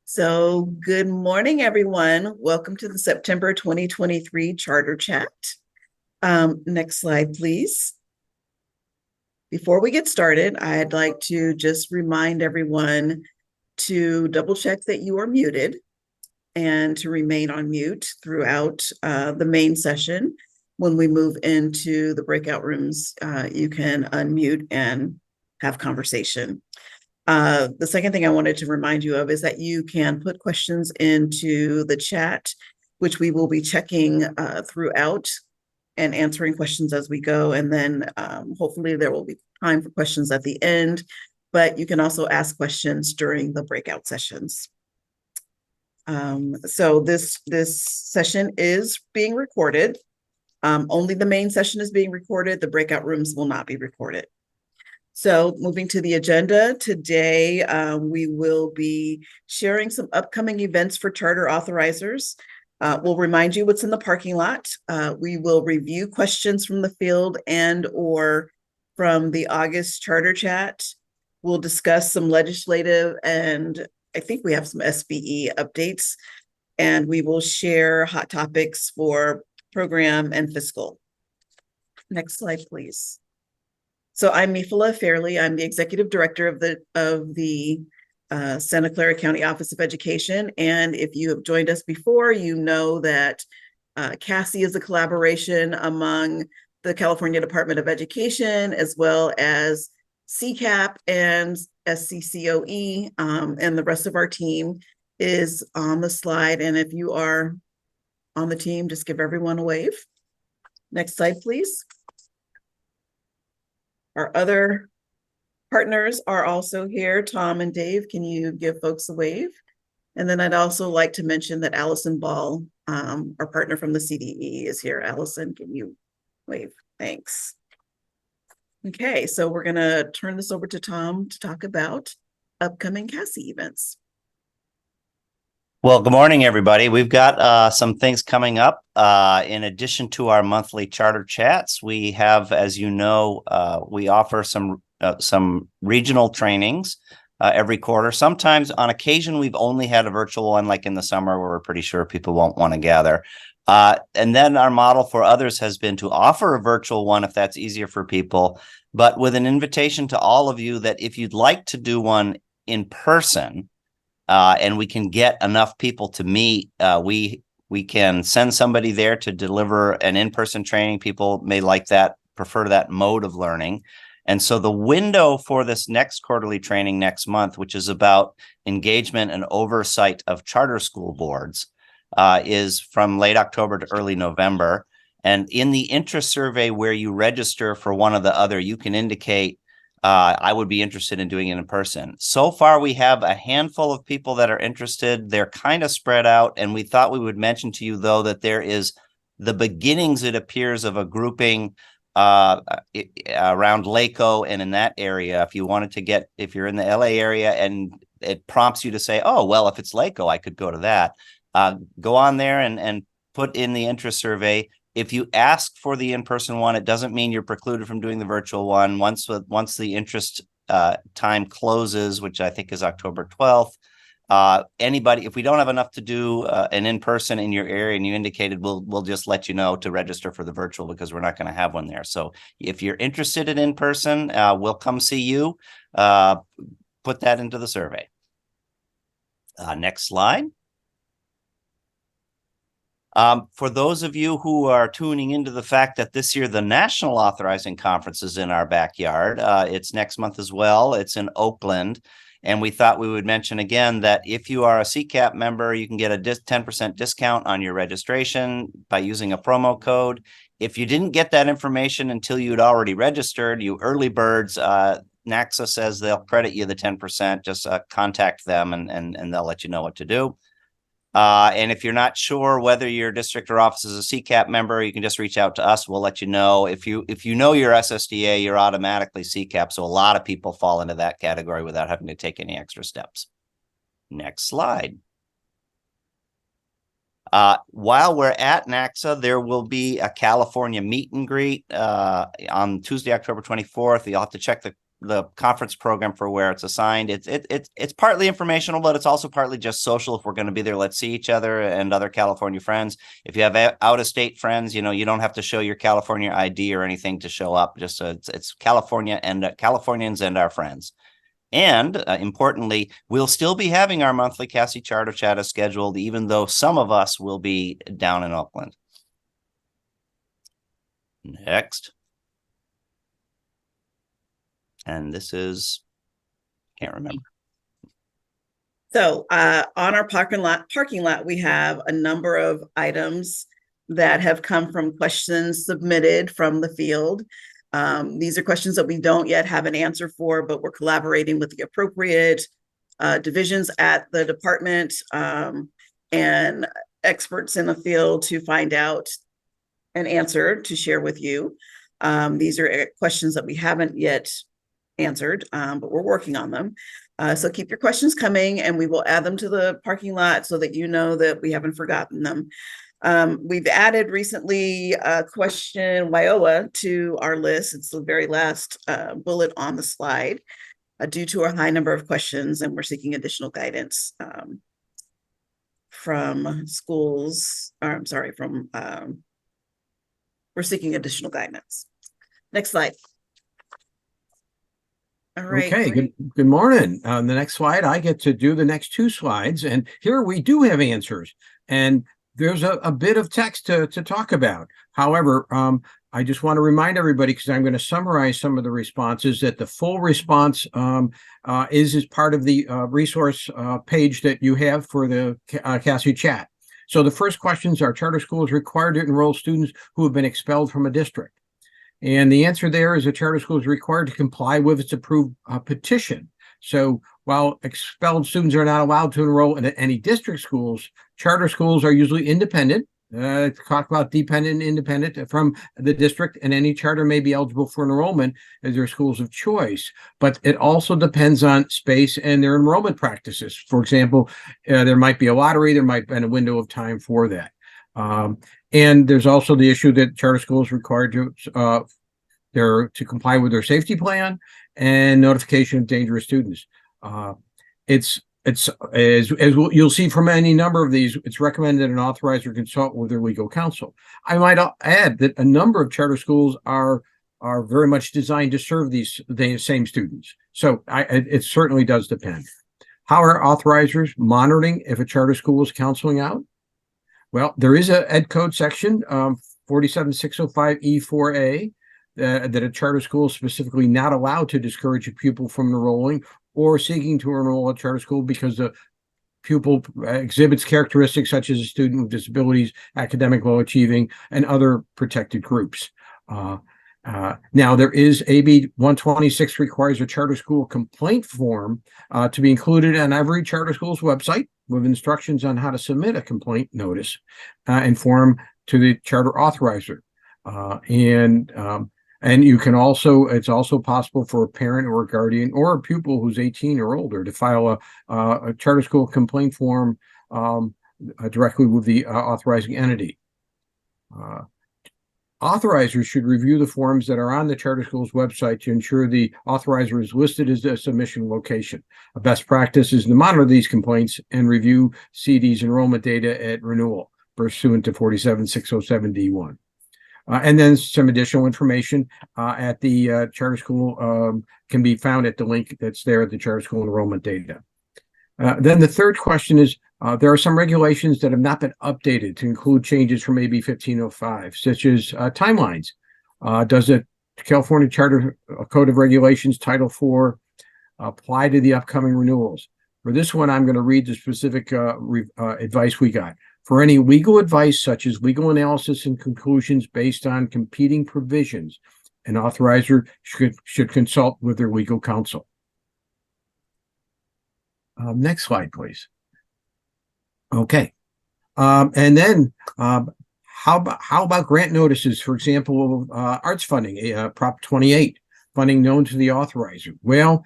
So, good morning, everyone. Welcome to the September 2023 Charter Chat. Next slide, please. Before we get started, I'd like to just remind everyone to double check that you are muted and to remain on mute throughout the main session. When we move into the breakout rooms, you can unmute and have conversation. The second thing I wanted to remind you of is that you can put questions into the chat, which we will be checking throughout and answering questions as we go. And then hopefully there will be time for questions at the end, but you can also ask questions during the breakout sessions. So this session is being recorded. Only the main session is being recorded. The breakout rooms will not be recorded. So moving to the agenda, today we will be sharing some upcoming events for charter authorizers. We'll remind you what's in the parking lot. We will review questions from the field and or from the August charter chat. We'll discuss some legislative and I think we have some SBE updates, and we will share hot topics for program and fiscal. Next slide, please. So I'm Mifala Fairley. I'm the executive director of the Santa Clara County Office of Education. And if you have joined us before, you know that CASI is a collaboration among the California Department of Education, as well as CCAP and SCCOE, and the rest of our team is on the slide. And if you are on the team, just give everyone a wave. Next slide, please. Our other partners are also here. Tom and Dave, can you give folks a wave? And then I'd also like to mention that Allison Ball, our partner from the CDE, is here. Allison, can you wave? Thanks. Okay, so we're going to turn this over to Tom to talk about upcoming CASI events. Well, good morning, everybody. We've got some things coming up. In addition to our monthly charter chats, we have, as you know, we offer some regional trainings every quarter. Sometimes, on occasion, we've only had a virtual one, like in the summer, where we're pretty sure people won't want to gather. And then our model for others has been to offer a virtual one if that's easier for people, but with an invitation to all of you that if you'd like to do one in person, and we can get enough people to meet, we can send somebody there to deliver an in-person training. People may like that, prefer that mode of learning. And so the window for this next quarterly training next month, which is about engagement and oversight of charter school boards, is from late October to early November. And in the interest survey where you register for one or the other, you can indicate I would be interested in doing it in person. So far, we have a handful of people that are interested. They're kind of spread out. And we thought we would mention to you, though, that there is the beginnings, it appears, of a grouping around Laco and in that area. If you wanted to get, if you're in the LA area and it prompts you to say, oh, well, if it's Laco, I could go to that. Go on there and put in the interest survey. If you ask for the in-person one, it doesn't mean you're precluded from doing the virtual one. Once the interest time closes, which I think is October 12th, anybody, if we don't have enough to do an in-person in your area and you indicated, we'll just let you know to register for the virtual because we're not going to have one there. So if you're interested in in-person, we'll come see you. Put that into the survey. Next slide. For those of you who are tuning into the fact that this year the National Authorizing Conference is in our backyard, it's next month as well. It's in Oakland. And we thought we would mention again that if you are a CCAP member, you can get a 10% discount on your registration by using a promo code. If you didn't get that information until you'd already registered, you early birds, NACSA says they'll credit you the 10%. Just contact them and they'll let you know what to do. And if you're not sure whether your district or office is a CCAP member, you can just reach out to us. We'll let you know. If you know your SSDA, you're automatically CCAP. So a lot of people fall into that category without having to take any extra steps. Next slide. While we're at NACSA, there will be a California meet and greet on Tuesday, October 24th. You'll have to check the conference program for where it's assigned. It's partly informational, but it's also partly just social. If we're going to be there, let's see each other and other California friends. If you have out of state friends, you don't have to show your California ID or anything to show up. Just it's California and Californians and our friends. And importantly, we'll still be having our monthly CASI Charter Chat as scheduled, even though some of us will be down in Oakland. Next. And this is, can't remember. So on our parking lot, we have a number of items that have come from questions submitted from the field. These are questions that we don't yet have an answer for, but we're collaborating with the appropriate divisions at the department and experts in the field to find out an answer to share with you. These are questions that we haven't yet answered, but we're working on them. So keep your questions coming and we will add them to the parking lot so that you know that we haven't forgotten them. We've added recently question WIOA to our list. It's the very last bullet on the slide due to our high number of questions, and we're seeking additional guidance from schools, or I'm sorry, we're seeking additional guidance. Next slide. All right. Okay, good morning. On the next slide, I get to do the next two slides, and here we do have answers, and there's a bit of text to talk about. However, I just want to remind everybody, because I'm going to summarize some of the responses, that the full response is part of the resource page that you have for the CASI chat. So the first questions are: charter schools required to enroll students who have been expelled from a district? And the answer there is a charter school is required to comply with its approved petition. So while expelled students are not allowed to enroll in any district schools, charter schools are usually independent. Talk about dependent and independent from the district, and any charter may be eligible for enrollment as their schools of choice. But it also depends on space and their enrollment practices. For example, there might be a lottery, there might be a window of time for that. And there's also the issue that charter schools required to comply with their safety plan and notification of dangerous students. It's as you'll see from any number of these, it's recommended that an authorizer consult with their legal counsel. I might add that a number of charter schools are very much designed to serve the same students. So it certainly does depend. How are authorizers monitoring if a charter school is counseling out? Well, there is a Ed Code section, 47605E4A, that a charter school is specifically not allowed to discourage a pupil from enrolling or seeking to enroll a charter school because the pupil exhibits characteristics such as a student with disabilities, academic low achieving, and other protected groups. Now, there is AB 126 requires a charter school complaint form to be included on every charter school's website with instructions on how to submit a complaint notice and form to the charter authorizer. And you can also, it's also possible for a parent or a guardian or a pupil who's 18 or older to file a charter school complaint form directly with the authorizing entity. Authorizers should review the forms that are on the charter school's website to ensure the authorizer is listed as a submission location. A best practice is to monitor these complaints and review CD's enrollment data at renewal pursuant to 47607D1. And then some additional information at the charter school can be found at the link that's there at the charter school enrollment data. Then the third question is, there are some regulations that have not been updated to include changes from AB 1505, such as timelines. Does the California Charter Code of Regulations Title IV apply to the upcoming renewals? For this one, I'm going to read the specific advice we got. For any legal advice, such as legal analysis and conclusions based on competing provisions, an authorizer should consult with their legal counsel. Next slide, please. Okay. And then how about grant notices, for example, arts funding, Prop 28, funding known to the authorizer? Well,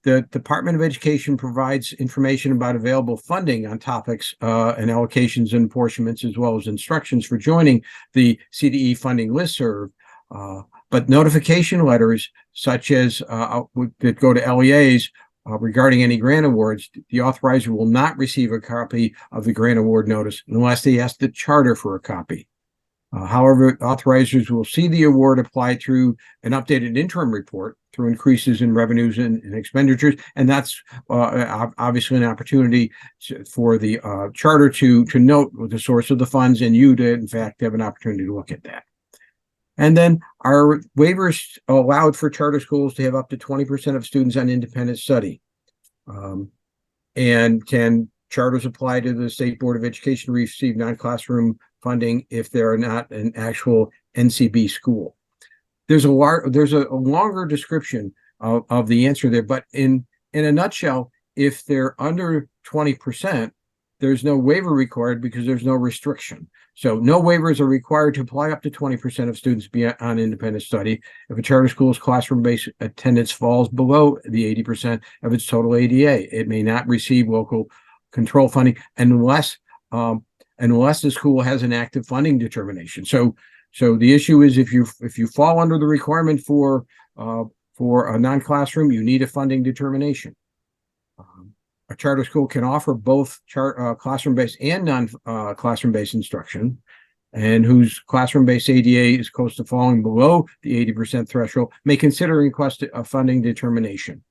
the Department of Education provides information about available funding on topics and allocations and apportionments, as well as instructions for joining the CDE funding listserv. But notification letters such as that go to LEAs regarding any grant awards, the authorizer will not receive a copy of the grant award notice unless they ask the charter for a copy. However, authorizers will see the award applied through an updated interim report through increases in revenues and expenditures, and that's obviously an opportunity for the charter to note the source of the funds, and you to, in fact, have an opportunity to look at that. And then our waivers allowed for charter schools to have up to 20% of students on independent study. And can charters apply to the State Board of Education to receive non-classroom funding if they're not an actual NCB school? There's a longer description of the answer there, but in a nutshell, if they're under 20%, there's no waiver required because there's no restriction. So no waivers are required to apply up to 20% of students on independent study. If a charter school's classroom-based attendance falls below the 80% of its total ADA, it may not receive local control funding unless the school has an active funding determination. So the issue is if you fall under the requirement for a non-classroom, you need a funding determination. A charter school can offer both classroom-based and non-classroom-based instruction, and whose classroom-based ADA is close to falling below the 80% threshold may consider request a funding determination.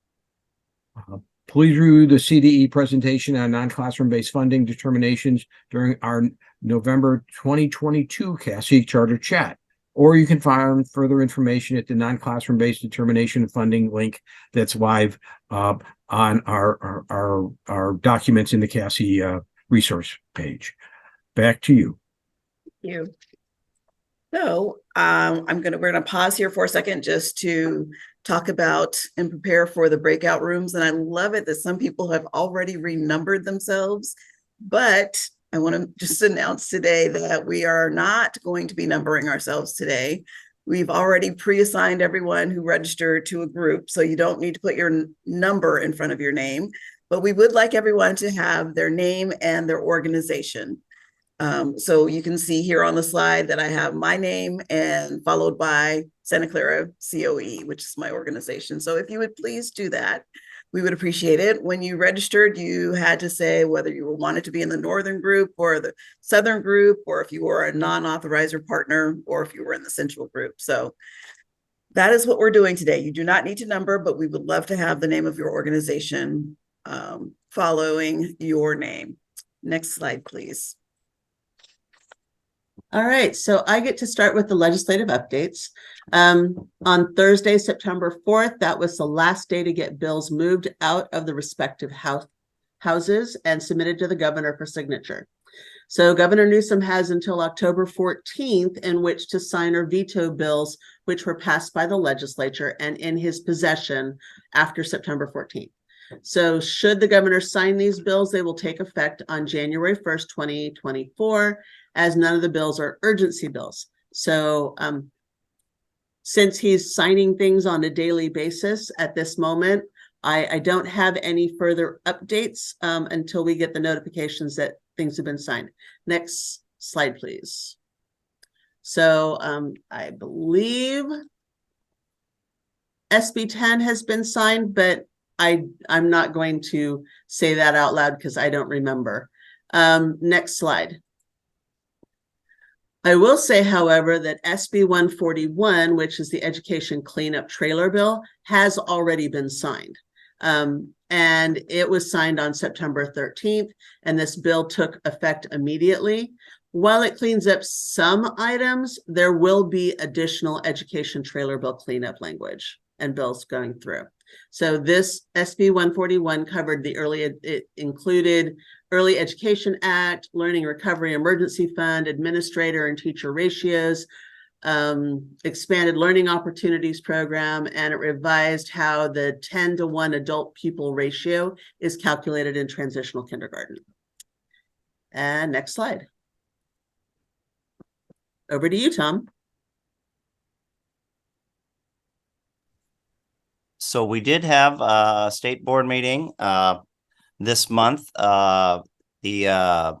Please review the CDE presentation on non-classroom-based funding determinations during our November 2022 CASI charter chat, or you can find further information at the non-classroom-based determination of funding link that's live on our documents in the CASI resource page. Back to you. Thank you. So we're gonna pause here for a second just to talk about and prepare for the breakout rooms. And I love it that some people have already renumbered themselves, but I want to just announce today that we are not going to be numbering ourselves today. We've already pre-assigned everyone who registered to a group, so you don't need to put your number in front of your name, but we would like everyone to have their name and their organization. So you can see here on the slide that I have my name and followed by Santa Clara COE, which is my organization. So if you would please do that, we would appreciate it. When you registered, you had to say whether you wanted to be in the Northern group or the Southern group, or if you were a non-authorizer partner, or if you were in the Central group. So that is what we're doing today. You do not need to number, but we would love to have the name of your organization following your name. Next slide, please. All right, so I get to start with the legislative updates. On Thursday, September 4th, that was the last day to get bills moved out of the respective houses and submitted to the governor for signature. So Governor Newsom has until October 14th in which to sign or veto bills which were passed by the legislature and in his possession after September 14th. So should the governor sign these bills, they will take effect on January 1st, 2024, as none of the bills are urgency bills. So since he's signing things on a daily basis at this moment, I don't have any further updates until we get the notifications that things have been signed. Next slide, please. So I believe SB 10 has been signed, but I'm not going to say that out loud because I don't remember. Next slide. I will say, however, that SB 141, which is the Education Cleanup Trailer Bill, has already been signed. And it was signed on September 13th, and this bill took effect immediately. While it cleans up some items, there will be additional Education Trailer Bill cleanup language and bills going through. So this SB 141 covered it included Early Education Act, Learning Recovery Emergency Fund, administrator and teacher ratios, expanded learning opportunities program, and it revised how the 10-to-1 adult pupil ratio is calculated in transitional kindergarten. And next slide. Over to you, Tom. So we did have a state board meeting this month. The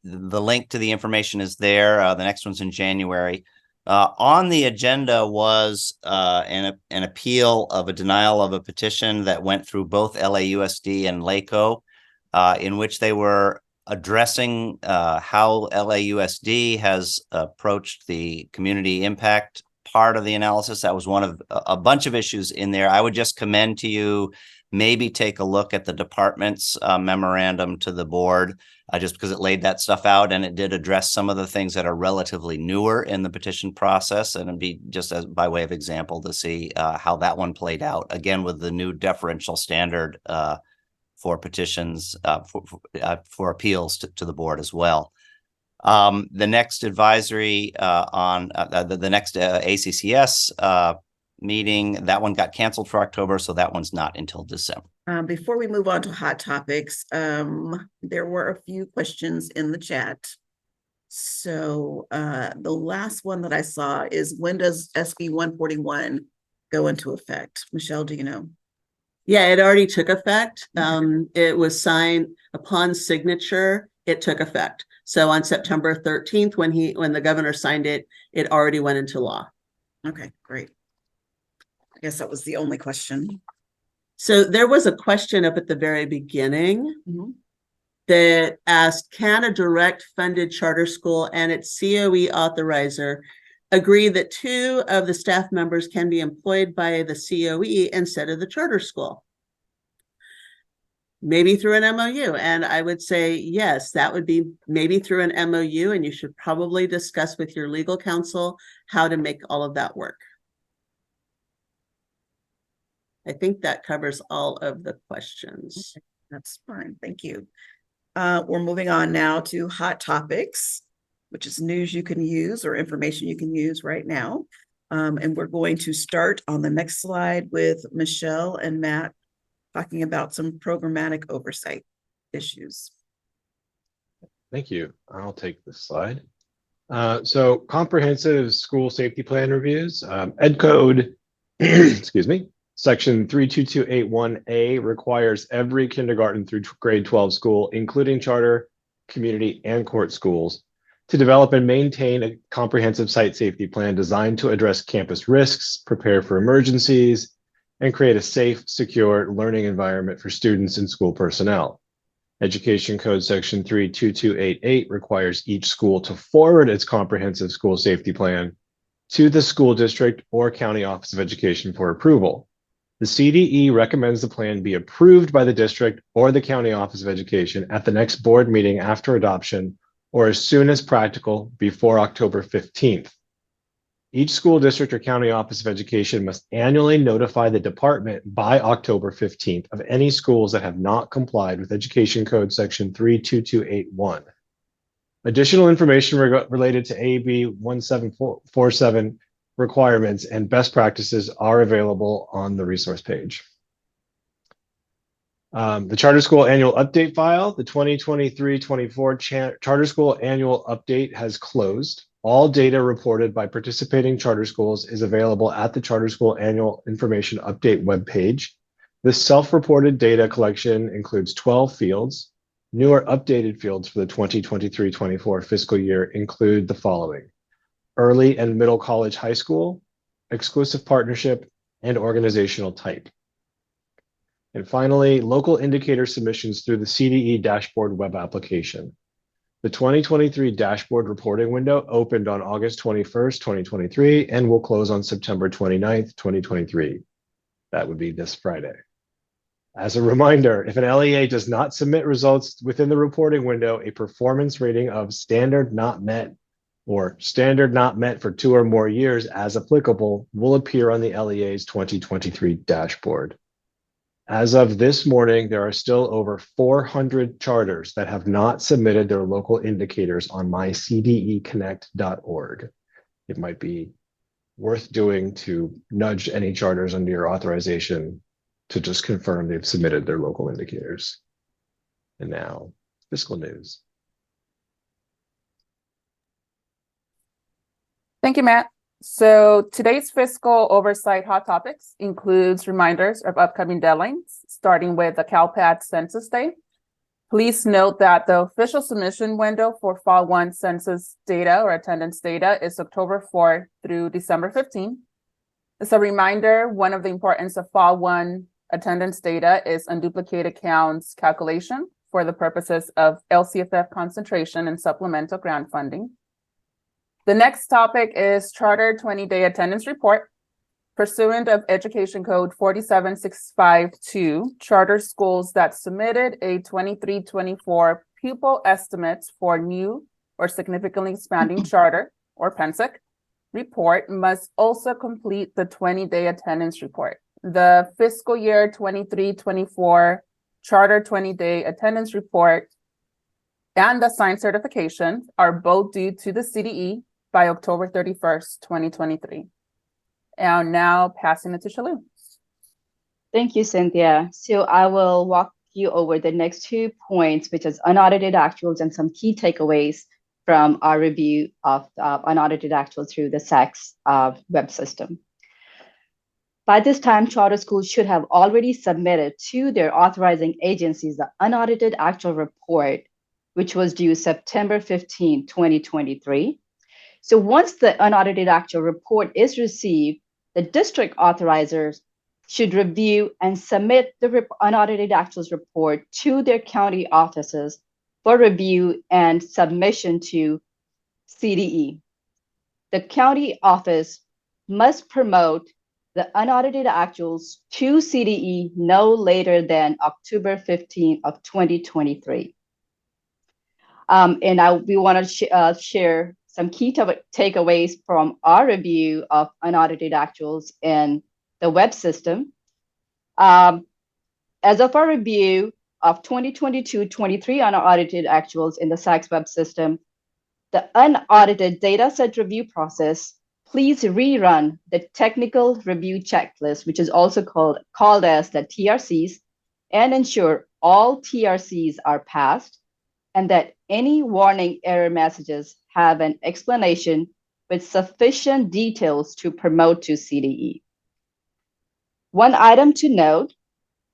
link to the information is there. The next one's in January. On the agenda was an appeal of a denial of a petition that went through both LAUSD and LACO, in which they were addressing how LAUSD has approached the community impact part of the analysis. That was one of a bunch of issues in there. I would just commend to you, maybe take a look at the department's memorandum to the board, just because it laid that stuff out, and it did address some of the things that are relatively newer in the petition process. And it'd be just as by way of example to see how that one played out, again, with the new deferential standard for petitions for appeals to the board as well. The next advisory on the next ACCS meeting, that one got canceled for October, so that one's not until December. Before we move on to hot topics, there were a few questions in the chat. So the last one that I saw is, when does SB 141 go into effect? Michelle, do you know? Yeah, it already took effect. It was signed upon signature. It took effect. So on September 13th, when the governor signed it, it already went into law. Okay, great. I guess that was the only question. So there was a question up at the very beginning that asked, can a direct funded charter school and its COE authorizer agree that 2 of the staff members can be employed by the COE instead of the charter school? Maybe through an MOU. And I would say, yes, that would be maybe through an MOU, and you should probably discuss with your legal counsel how to make all of that work. I think that covers all of the questions. Okay, that's fine. Thank you. We're moving on now to hot topics, which is news you can use or information you can use right now. And we're going to start on the next slide with Michelle and Matt talking about some programmatic oversight issues. Thank you. I'll take this slide. So comprehensive school safety plan reviews, Ed Code, excuse me, Section 32281A requires every kindergarten through grade 12 school, including charter, community, and court schools, to develop and maintain a comprehensive site safety plan designed to address campus risks, prepare for emergencies, and create a safe, secure learning environment for students and school personnel. Education Code Section 32288 requires each school to forward its comprehensive school safety plan to the school district or county office of education for approval. The CDE recommends the plan be approved by the district or the county office of education at the next board meeting after adoption, or as soon as practical before October 15th. Each school district or county office of education must annually notify the department by October 15th of any schools that have not complied with Education Code Section 32281. Additional information related to AB 1747 requirements and best practices are available on the resource page. The Charter School Annual Update file, the 2023-24 Charter School Annual Update has closed. All data reported by participating charter schools is available at the Charter School Annual Information Update webpage. This self-reported data collection includes 12 fields. Newer updated fields for the 2023-24 fiscal year include the following: early and middle college high school, exclusive partnership, and organizational type. And finally, local indicator submissions through the CDE dashboard web application. The 2023 dashboard reporting window opened on August 21st, 2023, and will close on September 29th, 2023. That would be this Friday. As a reminder, if an LEA does not submit results within the reporting window, a performance rating of standard not met or standard not met for 2 or more years as applicable will appear on the LEA's 2023 dashboard. As of this morning, there are still over 400 charters that have not submitted their local indicators on mycdeconnect.org. It might be worth doing to nudge any charters under your authorization to just confirm they've submitted their local indicators. And now, fiscal news. Thank you, Matt. So today's fiscal oversight hot topics includes reminders of upcoming deadlines, starting with the CalPAD Census Day, Please note that the official submission window for Fall 1 census data or attendance data is October 4th through December 15th. As a reminder, one of the importance of Fall 1 attendance data is unduplicated counts calculation for the purposes of LCFF concentration and supplemental grant funding. The next topic is Charter 20-day attendance report. Pursuant of Education Code 47652, charter schools that submitted a 23-24 pupil estimates for new or significantly expanding charter or PENSIC report must also complete the 20-day attendance report. The fiscal year 23-24 charter 20-day attendance report and the signed certification are both due to the CDE by October 31st, 2023. And now passing it to Shalou. Thank you, Cynthia. So I will walk you over the next 2 points, which is unaudited actuals and some key takeaways from our review of unaudited actuals through the SACS web system. By this time, charter schools should have already submitted to their authorizing agencies the unaudited actual report, which was due September 15, 2023. So once the unaudited actual report is received, the district authorizers should review and submit the unaudited actuals report to their county offices for review and submission to CDE. The county office must promote the unaudited actuals to CDE no later than October 15 of 2023. We want to share some key takeaways from our review of unaudited actuals in the web system. As of our review of 2022-23 unaudited actuals in the SACS web system, the unaudited data set review process, please rerun the technical review checklist, which is also called as the TRCs, and ensure all TRCs are passed and that any warning error messages have an explanation with sufficient details to promote to CDE. One item to note,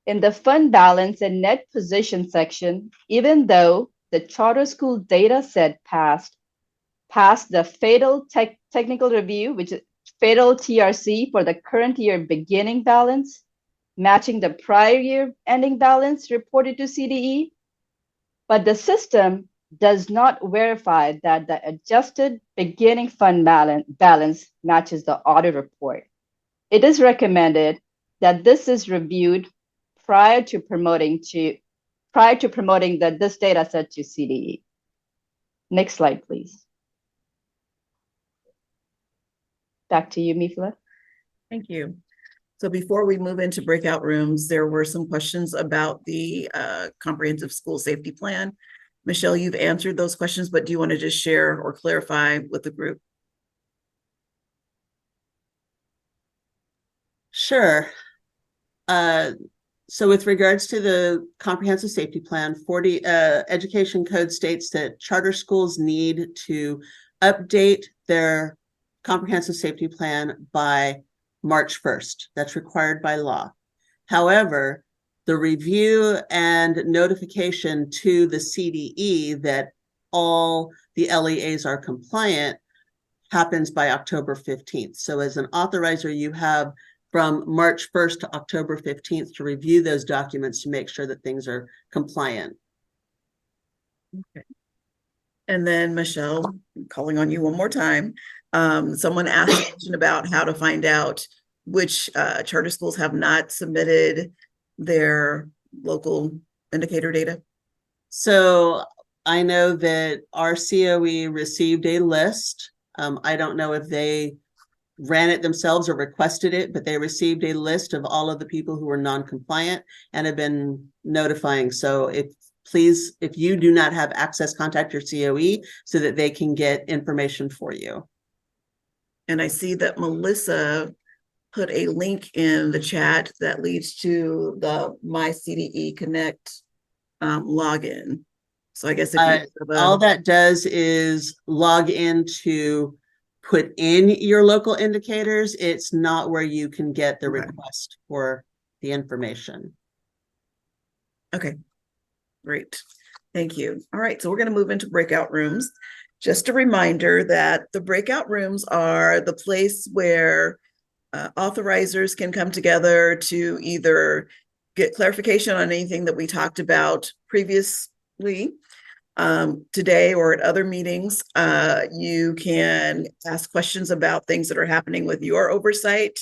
in the fund balance and net position section, even though the charter school data set passed the fatal technical review, which is fatal TRC for the current year beginning balance, matching the prior year ending balance reported to CDE, but the system does not verify that the adjusted beginning fund balance matches the audit report. It is recommended that this is reviewed prior to promoting this data set to CDE. Next slide, please. Back to you, Mifla. Thank you. So before we move into breakout rooms, there were some questions about the comprehensive school safety plan. Michelle, you've answered those questions, but do you want to just share or clarify with the group? Sure. So with regards to the comprehensive safety plan, Education Code states that charter schools need to update their comprehensive safety plan by March 1st. That's required by law. However, the review and notification to the CDE that all the LEAs are compliant happens by October 15th. So as an authorizer, you have from March 1st to October 15th to review those documents to make sure that things are compliant. Okay. And then Michelle, calling on you one more time. Someone asked a question about how to find out which charter schools have not submitted their local indicator data. So I know that our COE received a list. I don't know if they ran it themselves or requested it, but they received a list of all of the people who were non-compliant and have been notifying. So please, if you do not have access, contact your COE so that they can get information for you. And I see that Melissa put a link in the chat that leads to the My CDE Connect login. So I guess if you all that does is log in to put in your local indicators. It's not where you can get the request for the information. Okay, great. Thank you. All right, so we're going to move into breakout rooms. Just a reminder that the breakout rooms are the place where authorizers can come together to either get clarification on anything that we talked about previously today or at other meetings. You can ask questions about things that are happening with your oversight.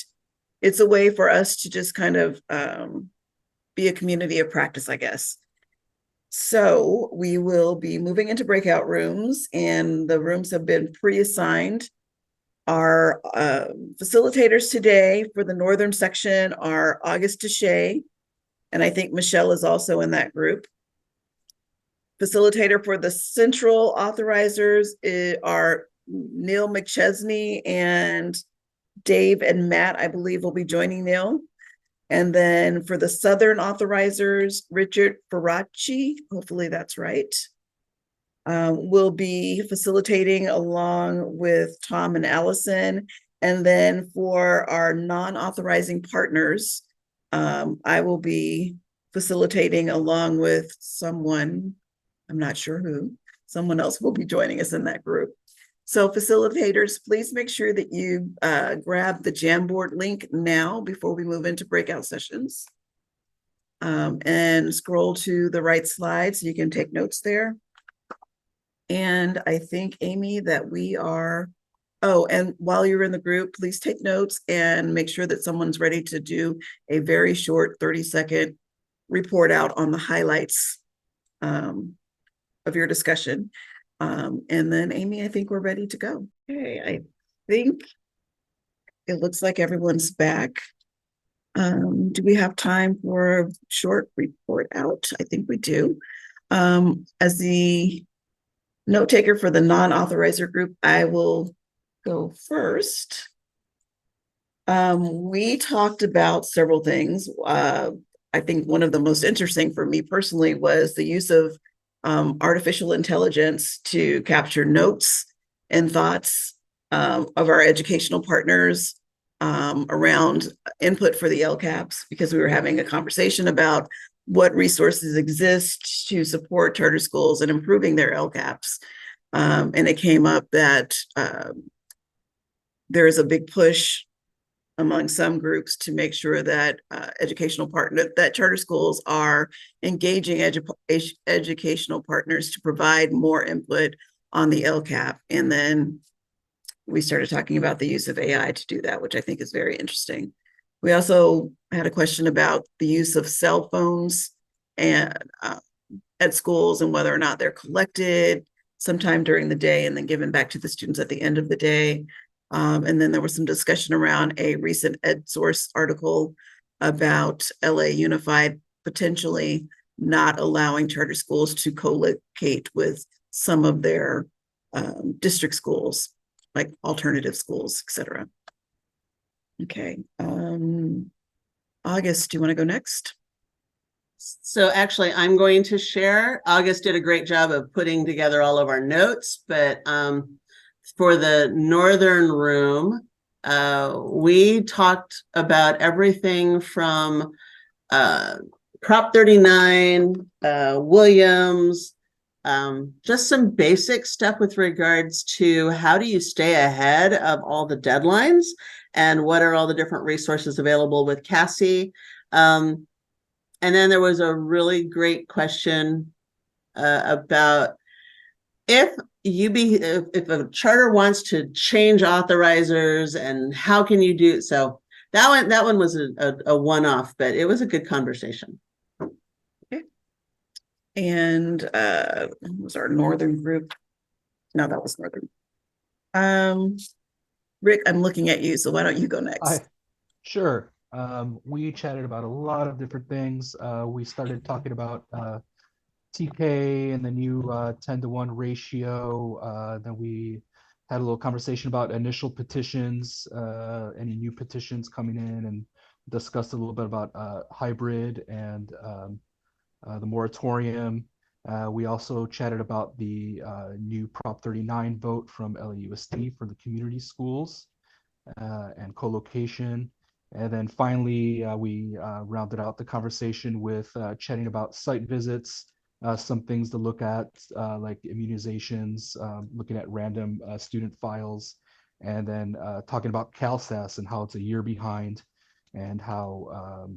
It's a way for us to just kind of be a community of practice, I guess. So we will be moving into breakout rooms, and the rooms have been pre-assigned. Our facilitators today for the northern section are August Deshay, and I think Michelle is also in that group. Facilitator for the central authorizers are Neil McChesney, and Dave and Matt, I believe, will be joining Neil. And then for the Southern authorizers, Richard Ferracci, hopefully that's right, will be facilitating along with Tom and Allison. And then for our non-authorizing partners, I will be facilitating along with someone, I'm not sure who, someone else will be joining us in that group. So facilitators, please make sure that you grab the Jamboard link now before we move into breakout sessions. And scroll to the right slide so you can take notes there. And I think, Amy, that we are, oh, and while you're in the group, please take notes and make sure that someone's ready to do a very short 30-second report out on the highlights of your discussion. And then Amy, I think we're ready to go. Okay, I think it looks like everyone's back. Do we have time for a short report out? I think we do. As the note taker for the non-authorizer group, I will go first. We talked about several things. I think one of the most interesting for me personally was the use of artificial intelligence to capture notes and thoughts of our educational partners around input for the LCAPs, because we were having a conversation about what resources exist to support charter schools and improving their LCAPs. And it came up that there is a big push among some groups to make sure that that charter schools are engaging educational partners to provide more input on the LCAP. And then we started talking about the use of AI to do that, which I think is very interesting. We also had a question about the use of cell phones and at schools and whether or not they're collected sometime during the day and then given back to the students at the end of the day. And then there was some discussion around a recent EdSource article about LA Unified potentially not allowing charter schools to co-locate with some of their district schools, like alternative schools, et cetera. Okay. August, do you want to go next? So actually, I'm going to share. August did a great job of putting together all of our notes, but for the Northern Room, we talked about everything from Prop 39, Williams, just some basic stuff with regards to how do you stay ahead of all the deadlines and what are all the different resources available with CASI. And then there was a really great question about if a charter wants to change authorizers and how can you do so. That one was a one-off, but it was a good conversation. Okay. And was our Northern group? No, that was Northern. Rick, I'm looking at you, so why don't you go next? Sure. We chatted about a lot of different things. We started talking about TK and the new 10-to-1 ratio. Then we had a little conversation about initial petitions, any new petitions coming in, and discussed a little bit about hybrid and the moratorium. We also chatted about the new Prop 39 vote from LAUSD for the community schools and co-location. And then finally, we rounded out the conversation with chatting about site visits some things to look at, like immunizations, looking at random student files, and then talking about CalSAS and how it's a year behind, and how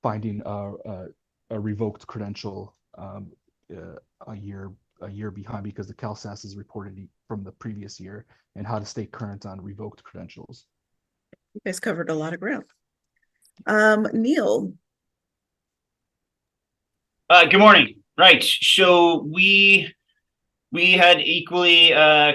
finding a revoked credential a year behind because the CalSAS is reported from the previous year, and how to stay current on revoked credentials. You guys covered a lot of ground. Neil. Good morning. Right. So we had equally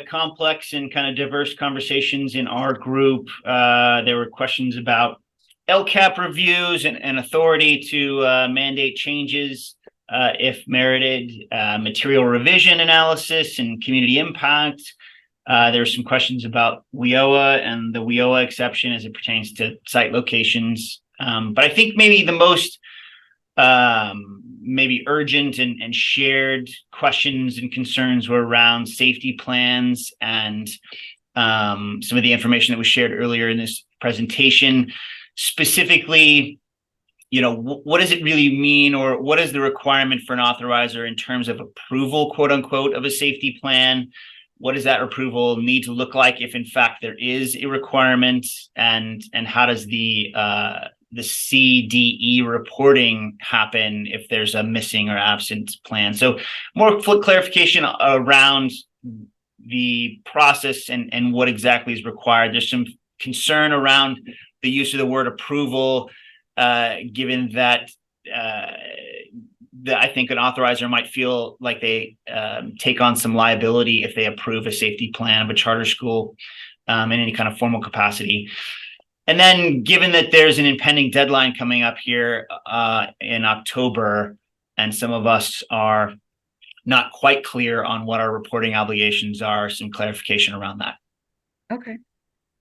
complex and kind of diverse conversations in our group. There were questions about LCAP reviews and authority to mandate changes if merited, material revision analysis and community impact. There were some questions about WIOA and the WIOA exception as it pertains to site locations. But I think maybe the most maybe urgent and shared questions and concerns were around safety plans and some of the information that was shared earlier in this presentation. Specifically, what does it really mean, or what is the requirement for an authorizer in terms of approval, quote unquote, of a safety plan? What does that approval need to look like if in fact there is a requirement, and how does the CDE reporting happen if there's a missing or absent plan? So more clarification around the process and what exactly is required. There's some concern around the use of the word approval, given that I think an authorizer might feel like they take on some liability if they approve a safety plan of a charter school in any kind of formal capacity. And then given that there's an impending deadline coming up here in October, and some of us are not quite clear on what our reporting obligations are, some clarification around that. Okay.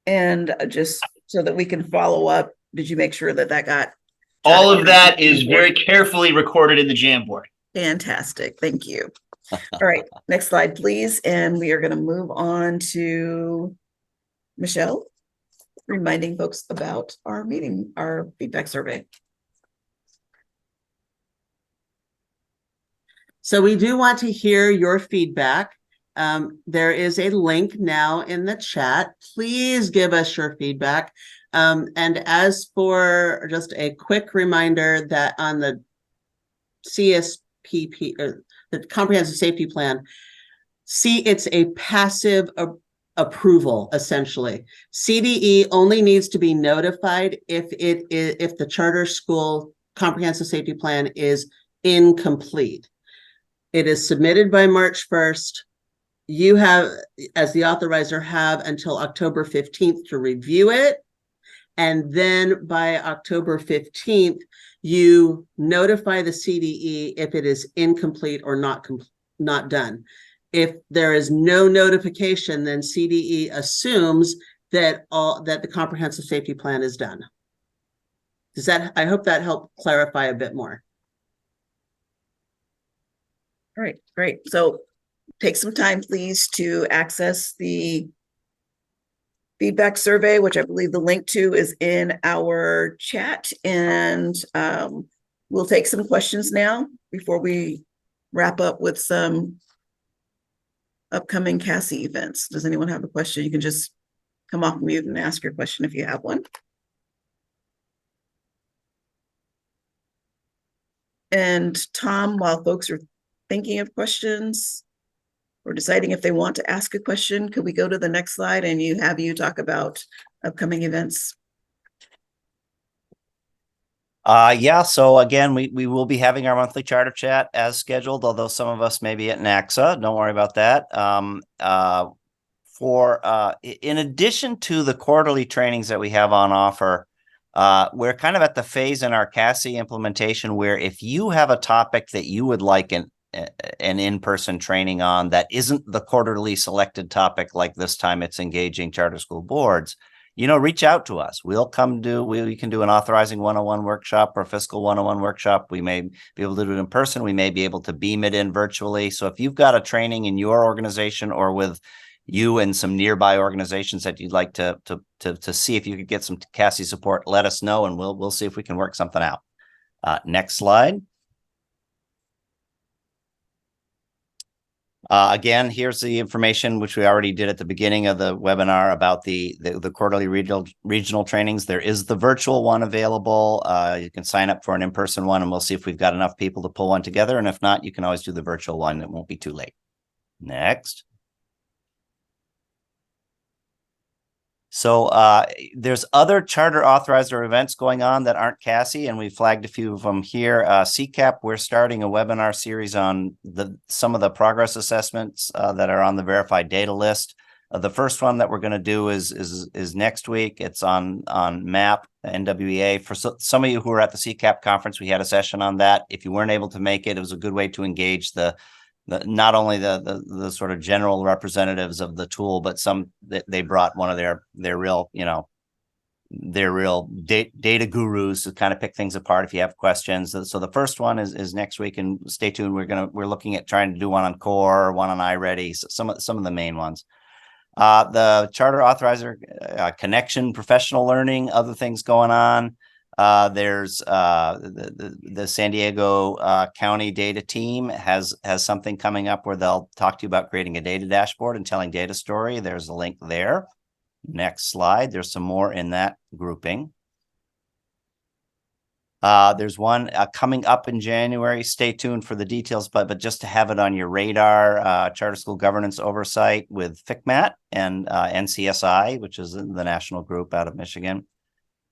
And just so that we can follow up, did you make sure that got? All of that is very carefully recorded in the Jamboard. Fantastic. Thank you. All right. Next slide, please. And we are going to move on to Michelle, reminding folks about our meeting, our feedback survey. So we do want to hear your feedback. There is a link now in the chat. Please give us your feedback. And as for just a quick reminder that on the CSPP, or the Comprehensive Safety Plan, it's a passive approval, essentially. CDE only needs to be notified if the charter school comprehensive safety plan is incomplete. It is submitted by March 1st. You have, as the authorizer, have until October 15th to review it. And then by October 15th, you notify the CDE if it is incomplete or not done. If there is no notification, then CDE assumes that the comprehensive safety plan is done. I hope that helped clarify a bit more. All right, great. So take some time, please, to access the feedback survey, which I believe the link to is in our chat. And we'll take some questions now before we wrap up with some upcoming CASI events. Does anyone have a question? You can just come off mute and ask your question if you have one. And Tom, while folks are thinking of questions or deciding if they want to ask a question, could we go to the next slide and have you talk about upcoming events? Yeah, so again, we will be having our monthly charter chat as scheduled, although some of us may be at NACSA. Don't worry about that. In addition to the quarterly trainings that we have on offer, we're kind of at the phase in our CASI implementation where if you have a topic that you would like an in-person training on that isn't the quarterly selected topic, like this time it's engaging charter school boards, reach out to us. We can do an authorizing 101 workshop or fiscal 101 workshop. We may be able to do it in person. We may be able to beam it in virtually. So if you've got a training in your organization or with you and some nearby organizations that you'd like to see if you could get some CASI support, let us know and we'll see if we can work something out. Next slide. Again, here's the information which we already did at the beginning of the webinar about the quarterly regional trainings. There is the virtual one available. You can sign up for an in-person one, and we'll see if we've got enough people to pull one together. And if not, you can always do the virtual one. It won't be too late. Next. So there's other charter authorizer events going on that aren't CASI, and we flagged a few of them here. CCAP, we're starting a webinar series on some of the progress assessments that are on the verified data list. The first one that we're going to do is next week. It's on MAP, NWEA. For some of you who were at the CCAP conference, we had a session on that. If you weren't able to make it, it was a good way to engage not only the sort of general representatives of the tool, but they brought one of their real, their real data gurus to kind of pick things apart if you have questions. So the first one is next week, and stay tuned. We're looking at trying to do one on core, one on iReady, some of the main ones. The Charter Authorizer Connection, professional learning, other things going on. There's the San Diego County data team has something coming up where they'll talk to you about creating a data dashboard and telling data story. There's a link there. Next slide. There's some more in that grouping. There's one coming up in January. Stay tuned for the details, but just to have it on your radar, Charter School Governance Oversight with FCMAT and NCSI, which is the national group out of Michigan.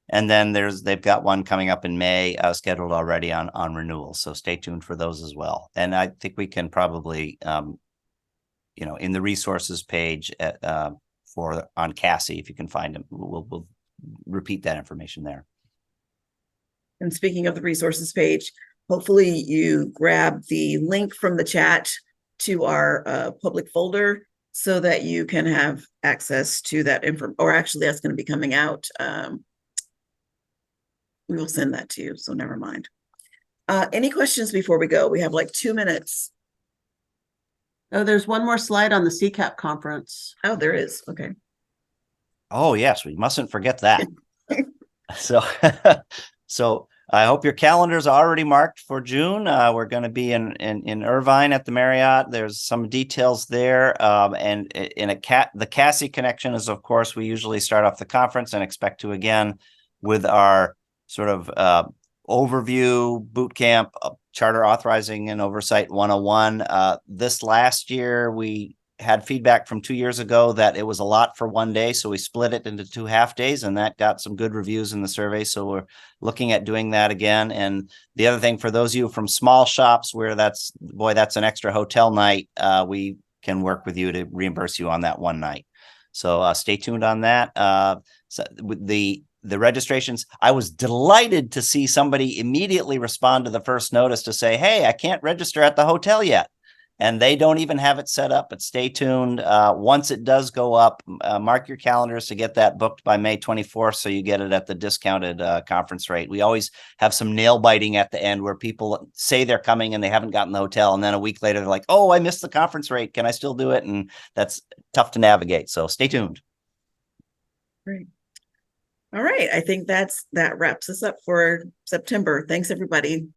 And then they've got one coming up in May, scheduled already on renewal. So stay tuned for those as well. And I think we can probably, in the resources page on CASI, if you can find them, we'll repeat that information there. And speaking of the resources page, hopefully you grab the link from the chat to our public folder so that you can have access to that info. Or actually, that's going to be coming out. We will send that to you, so never mind. Any questions before we go? We have like 2 minutes. Oh, there's one more slide on the CCAP conference. Oh, there is. Okay. Oh, yes, we mustn't forget that. So I hope your calendars are already marked for June. We're going to be in Irvine at the Marriott. There's some details there. And the CASI connection is, of course, we usually start off the conference and expect to again with our sort of overview boot camp, Charter Authorizing and Oversight 101. This last year, we had feedback from 2 years ago that it was a lot for one day. So we split it into 2 half days, and that got some good reviews in the survey. So we're looking at doing that again. And the other thing for those of you from small shops where that's an extra hotel night, we can work with you to reimburse you on that one night. So stay tuned on that. So with the registrations, I was delighted to see somebody immediately respond to the first notice to say, hey, I can't register at the hotel yet. And they don't even have it set up, but stay tuned. Once it does go up, mark your calendars to get that booked by May 24th so you get it at the discounted conference rate. We always have some nail biting at the end where people say they're coming and they haven't gotten the hotel. And then a week later, they're like, oh, I missed the conference rate. Can I still do it? And that's tough to navigate. So stay tuned. Great. All right. I think that wraps us up for September. Thanks, everybody.